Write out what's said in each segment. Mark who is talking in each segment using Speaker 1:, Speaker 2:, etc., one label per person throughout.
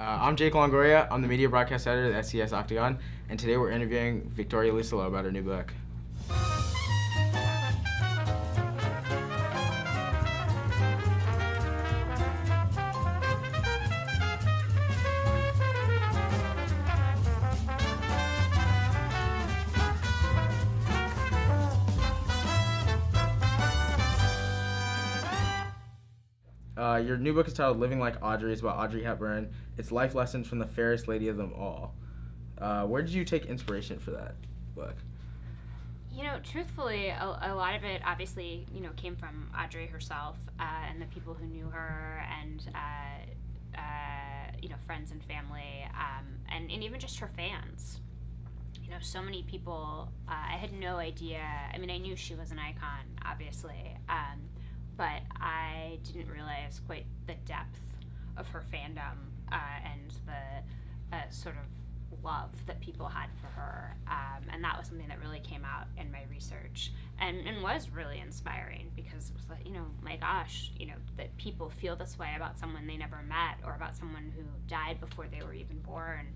Speaker 1: I'm Jake Longoria. I'm the media broadcast editor at SCS Octagon, and today we're interviewing Victoria Loustalot about her new book. Your new book is titled Living Like Audrey. It's about Audrey Hepburn. It's life lessons from the Fairest Lady of Them All. Where did you take inspiration for that book?
Speaker 2: You know, truthfully, a lot of it obviously, came from Audrey herself and the people who knew her and, friends and family and even just her fans. So many people, I had no idea. I mean, I knew she was an icon, obviously, but I didn't realize quite the depth of her fandom and the sort of love that people had for her. And that was something that really came out in my research and was really inspiring because it was like, my gosh, that people feel this way about someone they never met or about someone who died before they were even born.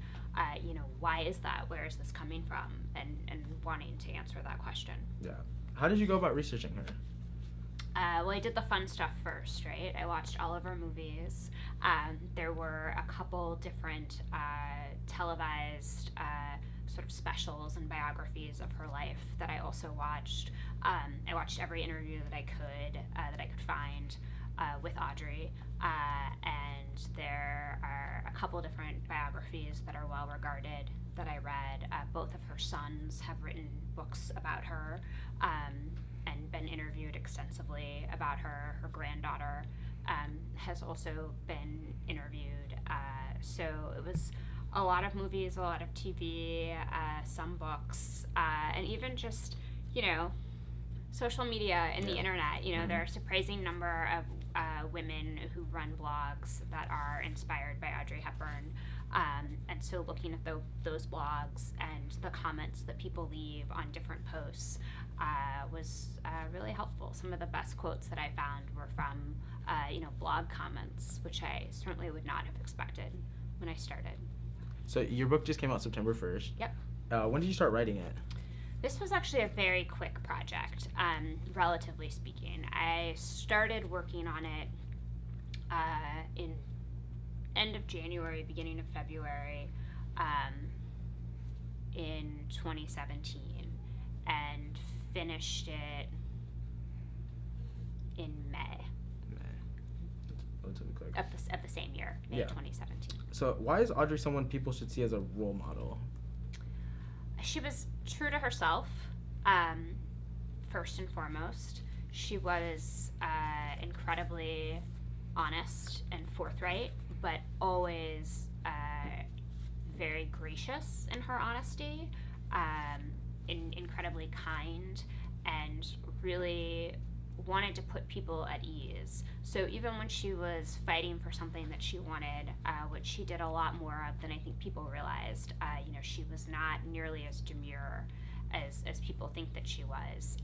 Speaker 2: Why is that? Where is this coming from? And wanting to answer that question.
Speaker 1: Yeah. How did you go about researching her?
Speaker 2: Well, I did the fun stuff first, right? I watched all of her movies. There were a couple different televised sort of specials and biographies of her life that I also watched. I watched every interview that I could find with Audrey, and there are a couple different biographies that are well regarded that I read. Both of her sons have written books about her. And been interviewed extensively about her. Her granddaughter has also been interviewed. So it was a lot of movies, a lot of TV, some books, and even just, social media and the internet. There are a surprising number of women who run blogs that are inspired by Audrey Hepburn. And so looking at those blogs and the comments that people leave on different posts was really helpful. Some of the best quotes that I found were from, blog comments, which I certainly would not have expected when I started.
Speaker 1: So your book just came out September 1st.
Speaker 2: Yep.
Speaker 1: When did you start writing it?
Speaker 2: This was actually a very quick project, relatively speaking. I started working on it in end of January, beginning of February, in 2017, and finished it in May.
Speaker 1: Relatively quick.
Speaker 2: Of the same year, May 2017.
Speaker 1: So why is Audrey someone people should see as a role model?
Speaker 2: She was true to herself, first and foremost. She was incredibly honest and forthright, but always very gracious in her honesty, incredibly kind, and really wanted to put people at ease. So even when she was fighting for something that she wanted, which she did a lot more of than I think people realized, she was not nearly as demure as people think that she was.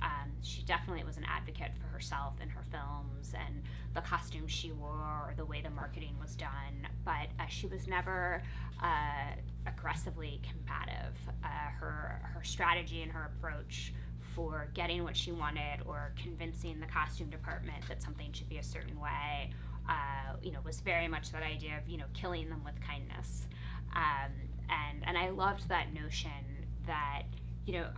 Speaker 2: She definitely was an advocate for herself in her films and the costumes she wore or the way the marketing was done, but she was never aggressively combative. Her strategy and her approach for getting what she wanted or convincing the costume department that something should be a certain way, was very much that idea of, killing them with kindness. And I loved that notion that,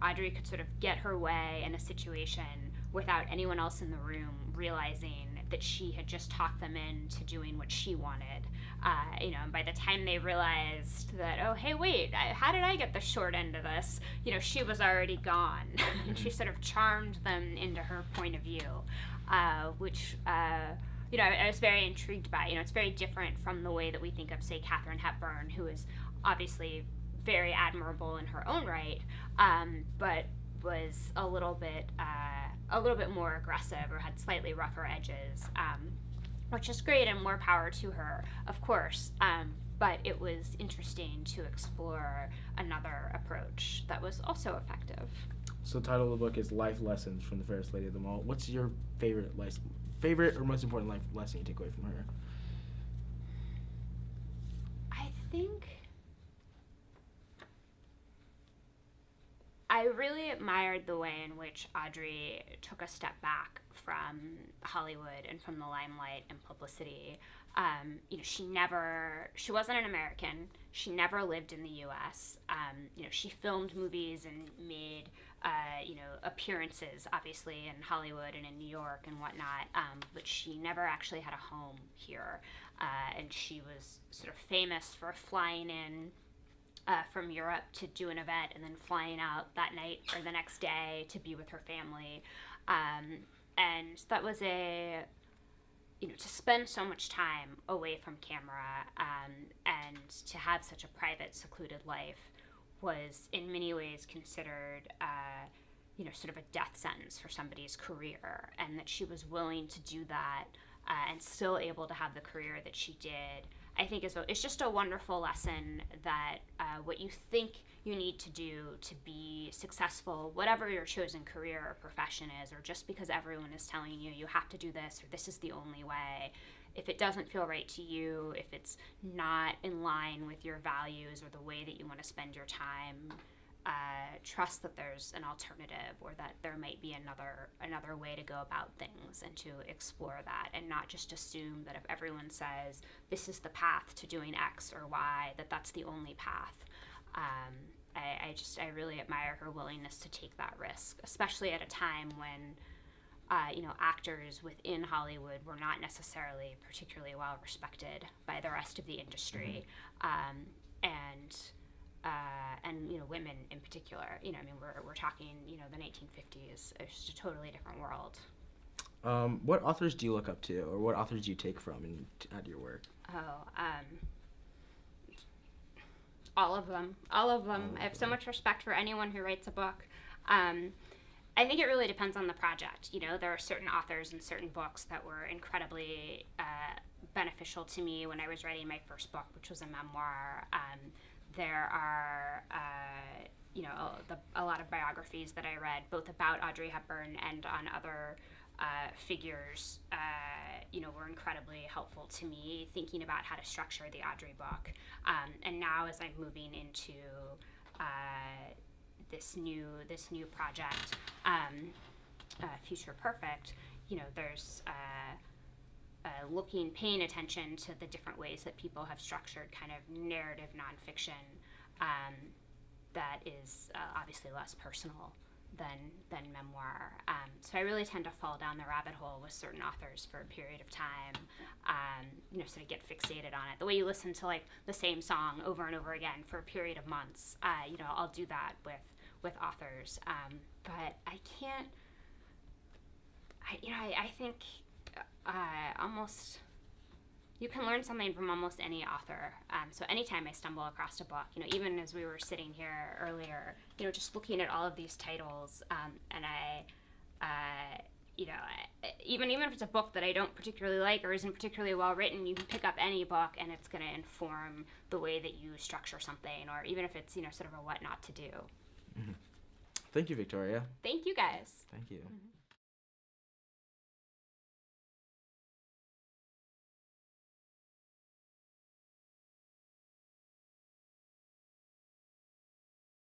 Speaker 2: Audrey could sort of get her way in a situation without anyone else in the room realizing that she had just talked them into doing what she wanted. And by the time they realized that, oh, hey, wait, how did I get the short end of this? She was already gone. And she sort of charmed them into her point of view, which, I was very intrigued by. It's very different from the way that we think of, say, Katharine Hepburn, who is obviously very admirable in her own right, but was a little bit more aggressive or had slightly rougher edges, which is great and more power to her, of course. But it was interesting to explore another approach that was also effective.
Speaker 1: So the title of the book is Life Lessons from the Fairest Lady of Them All. What's your favorite or most important life lesson you take away from her?
Speaker 2: I I really admired the way in which Audrey took a step back from Hollywood and from the limelight and publicity. She wasn't an American. She never lived in the U.S. She filmed movies and made, appearances, obviously, in Hollywood and in New York and whatnot, but she never actually had a home here. And she was sort of famous for flying in from Europe to do an event and then flying out that night or the next day to be with her family. And that was to spend so much time away from camera and to have such a private, secluded life was in many ways considered, sort of a death sentence for somebody's career, and that she was willing to do that and still able to have the career that she did. I think it's just a wonderful lesson that what you think you need to do to be successful, whatever your chosen career or profession is, or just because everyone is telling you you have to do this or this is the only way, if it doesn't feel right to you, if it's not in line with your values or the way that you want to spend your time, trust that there's an alternative, or that there might be another way to go about things, and to explore that, and not just assume that if everyone says this is the path to doing X or Y, that's the only path. I really admire her willingness to take that risk, especially at a time when actors within Hollywood were not necessarily particularly well respected by the rest of the industry, and women in particular. We're talking the 1950s. It's just a totally different world.
Speaker 1: What authors do you look up to, or what authors do you take from and add to your work?
Speaker 2: All of them. I have so much respect for anyone who writes a book. I think it really depends on the project. There are certain authors and certain books that were incredibly beneficial to me when I was writing my first book, which was a memoir. There are, a lot of biographies that I read, both about Audrey Hepburn and on other figures, were incredibly helpful to me thinking about how to structure the Audrey book. And now, as I'm moving into this new project, Future Perfect, there's paying attention to the different ways that people have structured kind of narrative nonfiction that is obviously less personal than memoir. So I really tend to fall down the rabbit hole with certain authors for a period of time, sort of get fixated on it. The way you listen to like the same song over and over again for a period of months, I'll do that with authors. But I can't, I think almost, you can learn something from almost any author. So anytime I stumble across a book, even as we were sitting here earlier, just looking at all of these titles, and even if it's a book that I don't particularly like or isn't particularly well written, you can pick up any book and it's going to inform the way that you structure something, or even if it's, sort of a what not to do.
Speaker 1: Mm-hmm. Thank you, Victoria.
Speaker 2: Thank you, guys.
Speaker 1: Thank you.
Speaker 2: Mm-hmm.